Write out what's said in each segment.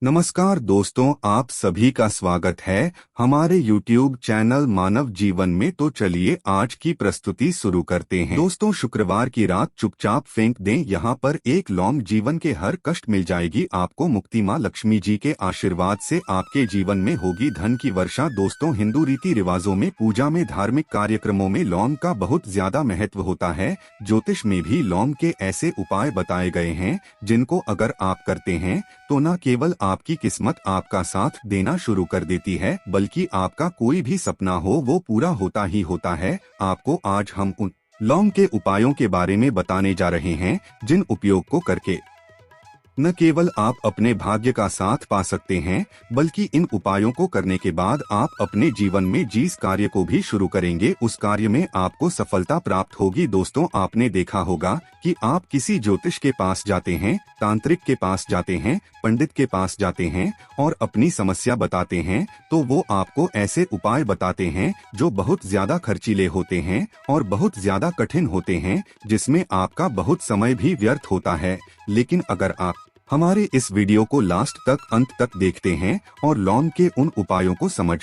नमस्कार दोस्तों, आप सभी का स्वागत है हमारे YouTube चैनल मानव जीवन में। तो चलिए आज की प्रस्तुति शुरू करते हैं। दोस्तों, शुक्रवार की रात चुपचाप फेंक दें, यहाँ पर एक लौंग जीवन के हर कष्ट मिल जाएगी आपको। मुक्ति माँ लक्ष्मी जी के आशीर्वाद से आपके जीवन में होगी धन की वर्षा। दोस्तों, हिंदू रीति रिवाजों में, पूजा में, धार्मिक कार्यक्रमों में लौंग का बहुत ज्यादा महत्व होता है। ज्योतिष में भी लौंग के ऐसे उपाय बताए गए हैं जिनको अगर आप करते हैं तो न केवल आपकी किस्मत आपका साथ देना शुरू कर देती है, बल्कि आपका कोई भी सपना हो वो पूरा होता ही होता है। आपको आज हम उन लौंग के उपायों के बारे में बताने जा रहे हैं जिन उपयोग को करके न केवल आप अपने भाग्य का साथ पा सकते हैं, बल्कि इन उपायों को करने के बाद आप अपने जीवन में जिस कार्य को भी शुरू करेंगे उस कार्य में आपको सफलता प्राप्त होगी। दोस्तों, आपने देखा होगा कि आप किसी ज्योतिष के पास जाते हैं, तांत्रिक के पास जाते हैं, पंडित के पास जाते हैं और अपनी समस्या बताते हैं, तो वो आपको ऐसे उपाय बताते हैं जो बहुत ज्यादा खर्चीले होते हैं और बहुत ज्यादा कठिन होते हैं, जिसमें आपका बहुत समय भी व्यर्थ होता है। लेकिन अगर आप हमारे इस वीडियो को लास्ट तक, अंत तक देखते हैं और लौंग के उन उपायों को समझ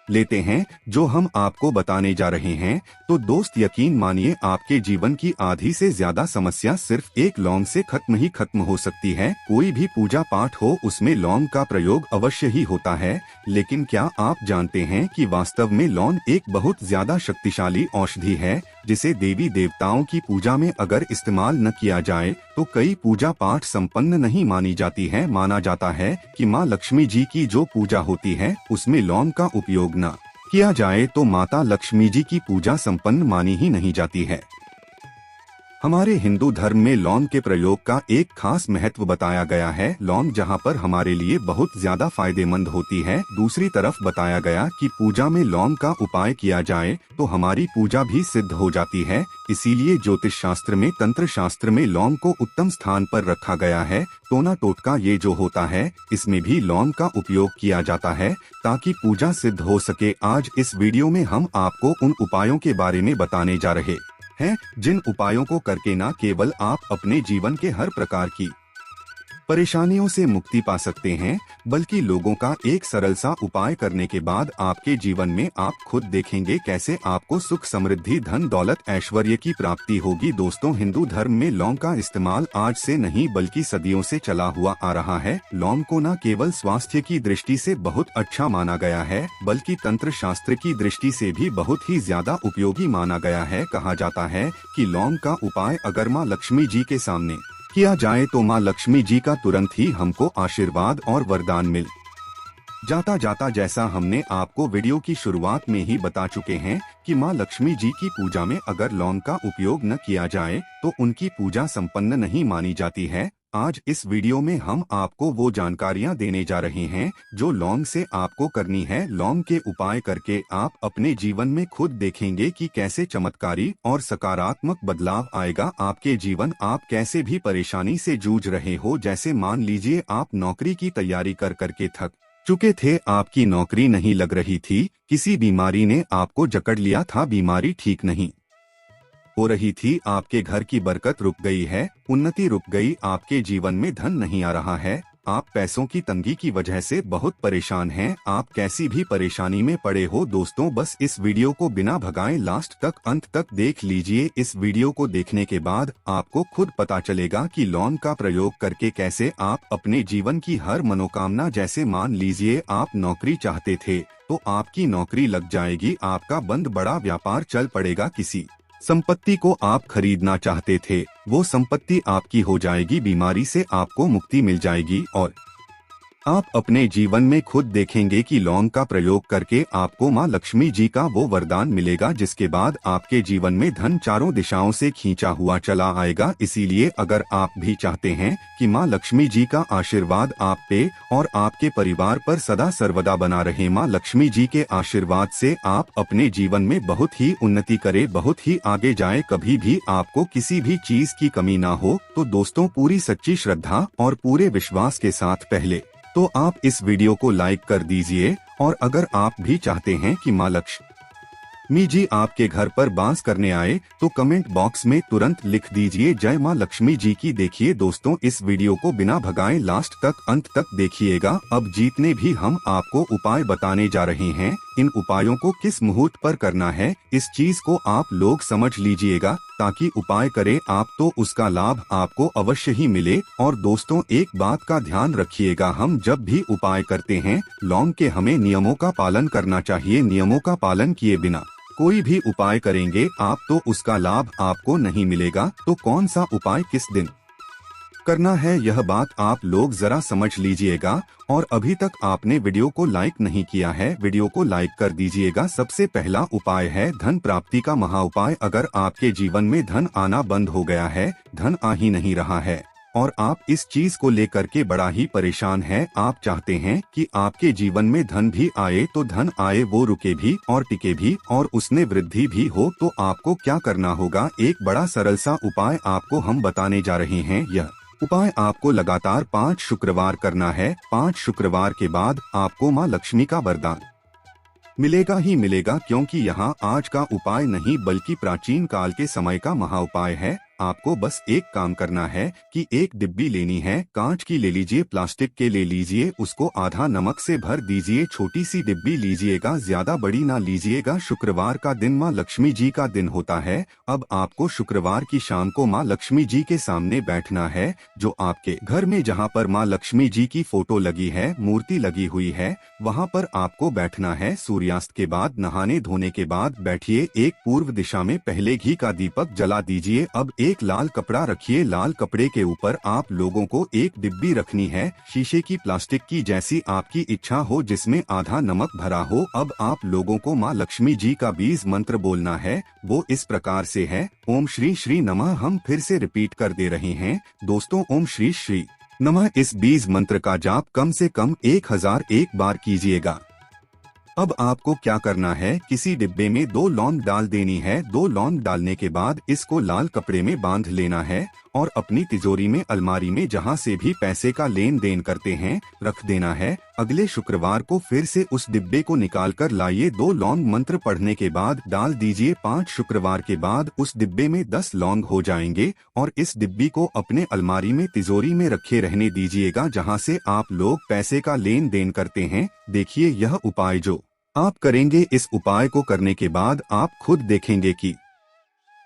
लेते हैं जो हम आपको बताने जा रहे हैं, तो दोस्त यकीन मानिए आपके जीवन की आधी से ज्यादा समस्या सिर्फ एक लौंग से खत्म हो सकती है। कोई भी पूजा पाठ हो उसमें लौंग का प्रयोग अवश्य ही होता है, लेकिन क्या आप जानते हैं कि वास्तव में लौंग एक बहुत ज्यादा शक्तिशाली औषधि है जिसे देवी देवताओं की पूजा में अगर इस्तेमाल न किया जाए तो कई पूजा पाठ संपन्न नहीं मानी जाती है। माना जाता है कि माँ लक्ष्मी जी की जो पूजा होती है उसमें लौंग का उपयोग न किया जाए तो माता लक्ष्मी जी की पूजा संपन्न मानी ही नहीं जाती है। हमारे हिंदू धर्म में लौंग के प्रयोग का एक खास महत्व बताया गया है। लौंग जहां पर हमारे लिए बहुत ज्यादा फायदेमंद होती है, दूसरी तरफ बताया गया कि पूजा में लौंग का उपाय किया जाए तो हमारी पूजा भी सिद्ध हो जाती है। इसीलिए ज्योतिष शास्त्र में, तंत्र शास्त्र में लौंग को उत्तम स्थान पर रखा गया है। टोना टोटका ये जो होता है इसमें भी लौंग का उपयोग किया जाता है ताकि पूजा सिद्ध हो सके। आज इस वीडियो में हम आपको उन उपायों के बारे में बताने जा रहे हैं जिन उपायों को करके न केवल आप अपने जीवन के हर प्रकार की परेशानियों से मुक्ति पा सकते हैं, बल्कि लोगों का एक सरल सा उपाय करने के बाद आपके जीवन में आप खुद देखेंगे कैसे आपको सुख, समृद्धि, धन, दौलत, ऐश्वर्य की प्राप्ति होगी। दोस्तों, हिंदू धर्म में लौंग का इस्तेमाल आज से नहीं बल्कि सदियों से चला हुआ आ रहा है। लौंग को न केवल स्वास्थ्य की दृष्टि से बहुत अच्छा माना गया है, बल्कि तंत्र शास्त्र की दृष्टि से भी बहुत ही ज्यादा उपयोगी माना गया है। कहा जाता है कि लौंग का उपाय अगर माँ लक्ष्मी जी के सामने किया जाए तो माँ लक्ष्मी जी का तुरंत ही हमको आशीर्वाद और वरदान मिल जाता। जैसा हमने आपको वीडियो की शुरुआत में ही बता चुके हैं कि माँ लक्ष्मी जी की पूजा में अगर लौंग का उपयोग न किया जाए तो उनकी पूजा संपन्न नहीं मानी जाती है। आज इस वीडियो में हम आपको वो जानकारियां देने जा रहे हैं जो लौंग से आपको करनी है। लौंग के उपाय करके आप अपने जीवन में खुद देखेंगे कि कैसे चमत्कारी और सकारात्मक बदलाव आएगा आपके जीवन। आप कैसे भी परेशानी से जूझ रहे हो, जैसे मान लीजिए आप नौकरी की तैयारी कर करके थक चुके थे, आपकी नौकरी नहीं लग रही थी, किसी बीमारी ने आपको जकड़ लिया था, बीमारी ठीक नहीं हो रही थी, आपके घर की बरकत रुक गई है, उन्नति रुक गई, आपके जीवन में धन नहीं आ रहा है, आप पैसों की तंगी की वजह से बहुत परेशान हैं, आप कैसी भी परेशानी में पड़े हो। दोस्तों, बस इस वीडियो को बिना भगाए लास्ट तक, अंत तक देख लीजिए। इस वीडियो को देखने के बाद आपको खुद पता चलेगा कि लौंग का प्रयोग करके कैसे आप अपने जीवन की हर मनोकामना, जैसे मान लीजिए आप नौकरी चाहते थे तो आपकी नौकरी लग जाएगी, आपका बंद बड़ा व्यापार चल पड़ेगा, किसी संपत्ति को आप खरीदना चाहते थे वो संपत्ति आपकी हो जाएगी, बीमारी से आपको मुक्ति मिल जाएगी और आप अपने जीवन में खुद देखेंगे कि लौंग का प्रयोग करके आपको माँ लक्ष्मी जी का वो वरदान मिलेगा जिसके बाद आपके जीवन में धन चारों दिशाओं से खींचा हुआ चला आएगा। इसीलिए अगर आप भी चाहते हैं कि माँ लक्ष्मी जी का आशीर्वाद आप पे और आपके परिवार पर सदा सर्वदा बना रहे, माँ लक्ष्मी जी के आशीर्वाद से आप अपने जीवन में बहुत ही उन्नति करे, बहुत ही आगे जाए, कभी भी आपको किसी भी चीज की कमी ना हो, तो दोस्तों पूरी सच्ची श्रद्धा और पूरे विश्वास के साथ पहले तो आप इस वीडियो को लाइक कर दीजिए और अगर आप भी चाहते हैं कि माँ लक्ष्मी लक्ष्मी जी आपके घर पर बास करने आए तो कमेंट बॉक्स में तुरंत लिख दीजिए जय मां लक्ष्मी जी की। देखिए दोस्तों, इस वीडियो को बिना भगाए लास्ट तक अंत तक देखिएगा। अब जितने भी हम आपको उपाय बताने जा रहे हैं, इन उपायों को किस मुहूर्त पर करना है, इस चीज को आप लोग समझ लीजिएगा, ताकि उपाय करें आप तो उसका लाभ आपको अवश्य ही मिले। और दोस्तों, एक बात का ध्यान रखिएगा, हम जब भी उपाय करते हैं लौंग के हमें नियमों का पालन करना चाहिए। नियमों का पालन किए बिना कोई भी उपाय करेंगे आप तो उसका लाभ आपको नहीं मिलेगा। तो कौन सा उपाय किस दिन करना है, यह बात आप लोग जरा समझ लीजिएगा। और अभी तक आपने वीडियो को लाइक नहीं किया है, वीडियो को लाइक कर दीजिएगा। सबसे पहला उपाय है धन प्राप्ति का महा उपाय। अगर आपके जीवन में धन आना बंद हो गया है, धन आ ही नहीं रहा है और आप इस चीज को लेकर के बड़ा ही परेशान हैं, आप चाहते हैं कि आपके जीवन में धन भी आए, तो धन आए वो रुके भी और टिके भी और उसमें वृद्धि भी हो, तो आपको क्या करना होगा, एक बड़ा सरल सा उपाय आपको हम बताने जा रहे हैं। यह उपाय आपको लगातार 5 शुक्रवार करना है। 5 शुक्रवार के बाद आपको मां लक्ष्मी का वरदान मिलेगा ही मिलेगा, क्योंकि यहाँ आज का उपाय नहीं बल्कि प्राचीन काल के समय का महा उपाय है। आपको बस एक काम करना है कि एक डिब्बी लेनी है, कांच की ले लीजिए, प्लास्टिक के ले लीजिए, उसको आधा नमक से भर दीजिए। छोटी सी डिब्बी लीजिएगा, ज्यादा बड़ी ना लीजिएगा। शुक्रवार का दिन माँ लक्ष्मी जी का दिन होता है। अब आपको शुक्रवार की शाम को माँ लक्ष्मी जी के सामने बैठना है। जो आपके घर में जहाँ पर माँ लक्ष्मी जी की फोटो लगी है, मूर्ति लगी हुई है, वहाँ पर आपको बैठना है। सूर्यास्त के बाद, नहाने धोने के बाद बैठिए। एक पूर्व दिशा में पहले घी का दीपक जला दीजिए। अब एक लाल कपड़ा रखिए, लाल कपड़े के ऊपर आप लोगों को एक डिब्बी रखनी है, शीशे की, प्लास्टिक की, जैसी आपकी इच्छा हो, जिसमें आधा नमक भरा हो। अब आप लोगों को माँ लक्ष्मी जी का बीज मंत्र बोलना है। वो इस प्रकार से है, ओम श्री श्री नमः। हम फिर से रिपीट कर दे रहे हैं दोस्तों, ओम श्री श्री नमः। इस बीज मंत्र का जाप कम से कम 1001 बार कीजिएगा। अब आपको क्या करना है, किसी डिब्बे में 2 लौंग डाल देनी है। 2 लौंग डालने के बाद इसको लाल कपड़े में बांध लेना है और अपनी तिजोरी में, अलमारी में, जहां से भी पैसे का लेन देन करते हैं, रख देना है। अगले शुक्रवार को फिर से उस डिब्बे को निकाल कर लाइए। 2 लौंग मंत्र पढ़ने के बाद डाल दीजिए। 5 शुक्रवार के बाद उस डिब्बे में 10 लौंग हो जाएंगे और इस डिब्बी को अपने अलमारी में, तिजोरी में रखे रहने दीजिएगा, जहां से आप लोग पैसे का लेन देन करते हैं। देखिए, यह उपाय जो आप करेंगे, इस उपाय को करने के बाद आप खुद देखेंगे कि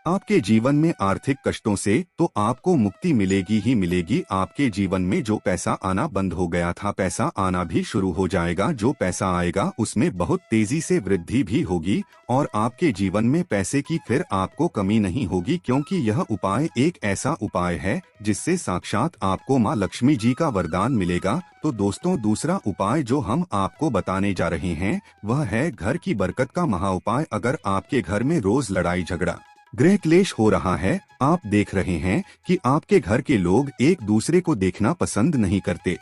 आपके जीवन में आर्थिक कष्टों से तो आपको मुक्ति मिलेगी ही मिलेगी। आपके जीवन में जो पैसा आना बंद हो गया था, पैसा आना भी शुरू हो जाएगा। जो पैसा आएगा उसमें बहुत तेजी से वृद्धि भी होगी और आपके जीवन में पैसे की फिर आपको कमी नहीं होगी, क्योंकि यह उपाय एक ऐसा उपाय है जिससे साक्षात आपको माँ लक्ष्मी जी का वरदान मिलेगा। तो दोस्तों, दूसरा उपाय जो हम आपको बताने जा रहे हैं वह है घर की बरकत का महा उपाय। अगर आपके घर में रोज लड़ाई झगड़ा, गृह क्लेश हो रहा है, आप देख रहे हैं कि आपके घर के लोग एक दूसरे को देखना पसंद नहीं करते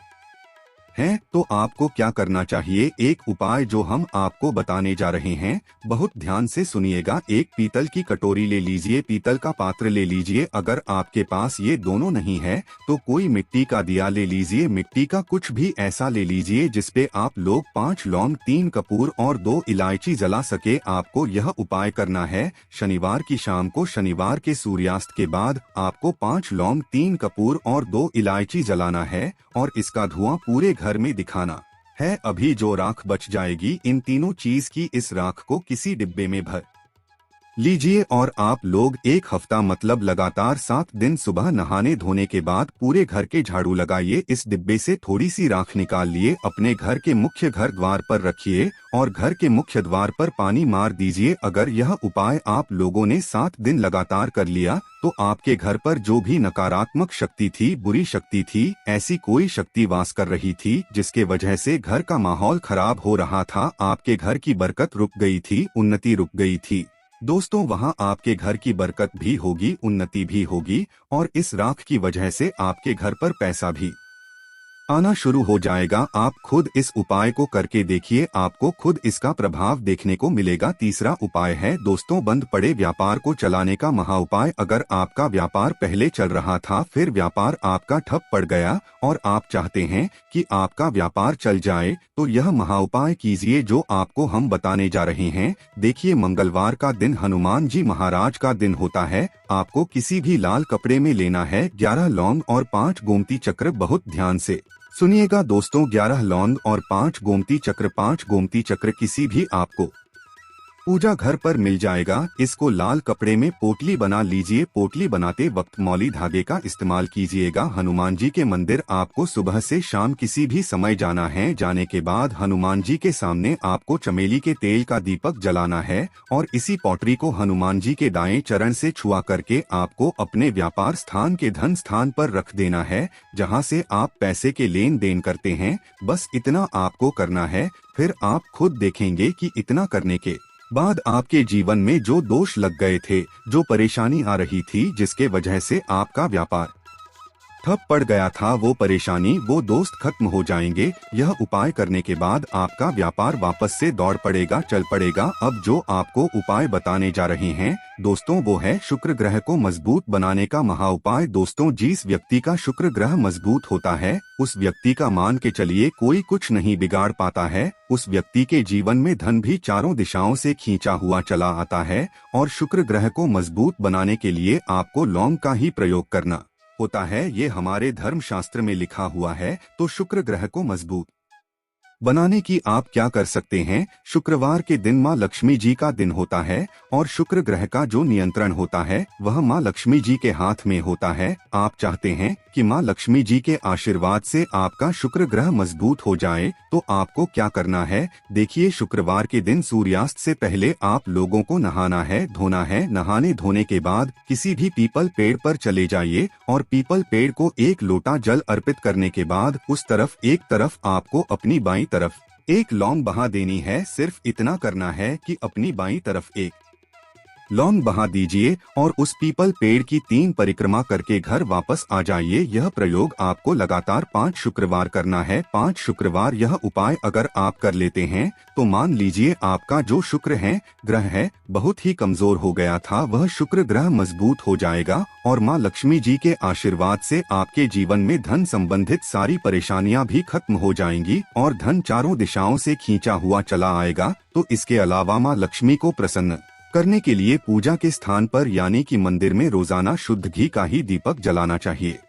हैं, तो आपको क्या करना चाहिए, एक उपाय जो हम आपको बताने जा रहे हैं, बहुत ध्यान से सुनिएगा। एक पीतल की कटोरी ले लीजिए, पीतल का पात्र ले लीजिए। अगर आपके पास ये दोनों नहीं है तो कोई मिट्टी का दिया ले लीजिए। मिट्टी का कुछ भी ऐसा ले लीजिए जिसपे आप लोग 5 लौंग, 3 कपूर और 2 इलायची जला सके। आपको यह उपाय करना है शनिवार की शाम को। शनिवार के सूर्यास्त के बाद आपको 5 लौंग, 3 कपूर और 2 इलायची जलाना है और इसका धुआं पूरे घर में दिखाना है। अभी जो राख बच जाएगी, इन तीनों चीज की, इस राख को किसी डिब्बे में भर लीजिए और आप लोग 1 हफ्ता मतलब लगातार 7 दिन सुबह नहाने धोने के बाद पूरे घर के झाड़ू लगाइए। इस डिब्बे से थोड़ी सी राख निकाल लिए, अपने घर के मुख्य घर द्वार पर रखिए और घर के मुख्य द्वार पर पानी मार दीजिए। अगर यह उपाय आप लोगों ने 7 दिन लगातार कर लिया तो आपके घर पर जो भी नकारात्मक शक्ति थी, बुरी शक्ति थी, ऐसी कोई शक्ति वास कर रही थी जिसके वजह से घर का माहौल खराब हो रहा था, आपके घर की बरकत रुक गई थी, उन्नति रुक गई थी, दोस्तों वहां आपके घर की बरकत भी होगी, उन्नति भी होगी और इस राख की वजह से आपके घर पर पैसा भी आना शुरू हो जाएगा। आप खुद इस उपाय को करके देखिए, आपको खुद इसका प्रभाव देखने को मिलेगा। तीसरा उपाय है दोस्तों, बंद पड़े व्यापार को चलाने का महा उपाय। अगर आपका व्यापार पहले चल रहा था, फिर व्यापार आपका ठप पड़ गया और आप चाहते हैं कि आपका व्यापार चल जाए, तो यह महा उपाय कीजिए जो आपको हम बताने जा रहे हैं। देखिए, मंगलवार का दिन हनुमान जी महाराज का दिन होता है। आपको किसी भी लाल कपड़े में लेना है 11 लौंग और 5 गोमती चक्र। बहुत ध्यान से सुनिएगा दोस्तों, 11 लौंग और 5 गोमती चक्र। 5 गोमती चक्र किसी भी आपको पूजा घर पर मिल जाएगा। इसको लाल कपड़े में पोटली बना लीजिए। पोटली बनाते वक्त मौली धागे का इस्तेमाल कीजिएगा। हनुमान जी के मंदिर आपको सुबह से शाम किसी भी समय जाना है। जाने के बाद हनुमान जी के सामने आपको चमेली के तेल का दीपक जलाना है और इसी पोटली को हनुमान जी के दाएं चरण से छुआ करके आपको अपने व्यापार स्थान के धन स्थान पर रख देना है, जहाँ से आप पैसे के लेन देन करते हैं। बस इतना आपको करना है। फिर आप खुद देखेंगे कि इतना करने के बाद आपके जीवन में जो दोष लग गए थे, जो परेशानी आ रही थी, जिसके वजह से आपका व्यापार ठप पड़ गया था, वो परेशानी, वो दोस्त खत्म हो जाएंगे। यह उपाय करने के बाद आपका व्यापार वापस से दौड़ पड़ेगा, चल पड़ेगा। अब जो आपको उपाय बताने जा रहे हैं दोस्तों, वो है शुक्र ग्रह को मजबूत बनाने का महा उपाय। दोस्तों, जिस व्यक्ति का शुक्र ग्रह मजबूत होता है, उस व्यक्ति का मान के चलिए कोई कुछ नहीं बिगाड़ पाता है। उस व्यक्ति के जीवन में धन भी चारों दिशाओं से खींचा हुआ चला आता है। और शुक्र ग्रह को मजबूत बनाने के लिए आपको लौंग का ही प्रयोग करना होता है। ये हमारे धर्म शास्त्र में लिखा हुआ है। तो शुक्र ग्रह को मजबूत बनाने की आप क्या कर सकते हैं? शुक्रवार के दिन माँ लक्ष्मी जी का दिन होता है और शुक्र ग्रह का जो नियंत्रण होता है वह माँ लक्ष्मी जी के हाथ में होता है। आप चाहते हैं कि माँ लक्ष्मी जी के आशीर्वाद से आपका शुक्र ग्रह मजबूत हो जाए, तो आपको क्या करना है? देखिए, शुक्रवार के दिन सूर्यास्त से पहले आप लोगों को नहाना है, धोना है। नहाने धोने के बाद किसी भी पीपल पेड़ पर चले जाइए और पीपल पेड़ को 1 लोटा जल अर्पित करने के बाद उस तरफ एक तरफ आपको अपनी बाईं तरफ 1 लौंग बहा देनी है। सिर्फ इतना करना है कि अपनी बाईं तरफ 1 लौंग बहा दीजिए और उस पीपल पेड़ की 3 परिक्रमा करके घर वापस आ जाइए। यह प्रयोग आपको लगातार 5 शुक्रवार करना है। 5 शुक्रवार यह उपाय अगर आप कर लेते हैं तो मान लीजिए आपका जो शुक्र है ग्रह है बहुत ही कमजोर हो गया था, वह शुक्र ग्रह मजबूत हो जाएगा और माँ लक्ष्मी जी के आशीर्वाद से आपके जीवन में धन संबंधित सारी परेशानियां भी खत्म हो जाएंगी और धन चारों दिशाओं से खींचा हुआ चला आएगा। तो इसके अलावा माँ लक्ष्मी को प्रसन्न करने के लिए पूजा के स्थान पर यानी कि मंदिर में रोजाना शुद्ध घी का ही दीपक जलाना चाहिए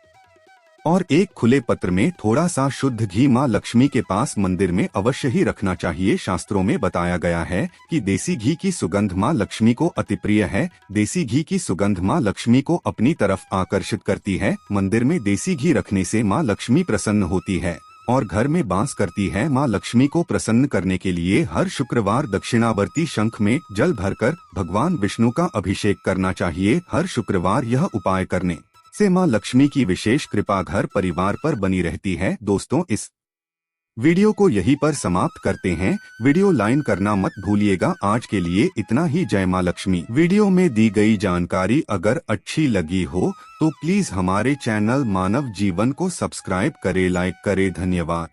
और एक खुले पत्र में थोड़ा सा शुद्ध घी माँ लक्ष्मी के पास मंदिर में अवश्य ही रखना चाहिए। शास्त्रों में बताया गया है कि देसी घी की सुगंध माँ लक्ष्मी को अति प्रिय है। देसी घी की सुगंध माँ लक्ष्मी को अपनी तरफ आकर्षित करती है। मंदिर में देसी घी रखने से माँ लक्ष्मी प्रसन्न होती है और घर में वास करती है। माँ लक्ष्मी को प्रसन्न करने के लिए हर शुक्रवार दक्षिणावर्ती शंख में जल भरकर भगवान विष्णु का अभिषेक करना चाहिए। हर शुक्रवार यह उपाय करने से माँ लक्ष्मी की विशेष कृपा घर परिवार पर बनी रहती है। दोस्तों, इस वीडियो को यहीं पर समाप्त करते हैं। वीडियो लाइक करना मत भूलिएगा। आज के लिए इतना ही। जय माँ लक्ष्मी। वीडियो में दी गई जानकारी अगर अच्छी लगी हो तो प्लीज हमारे चैनल मानव जीवन को सब्सक्राइब करें, लाइक करें। धन्यवाद।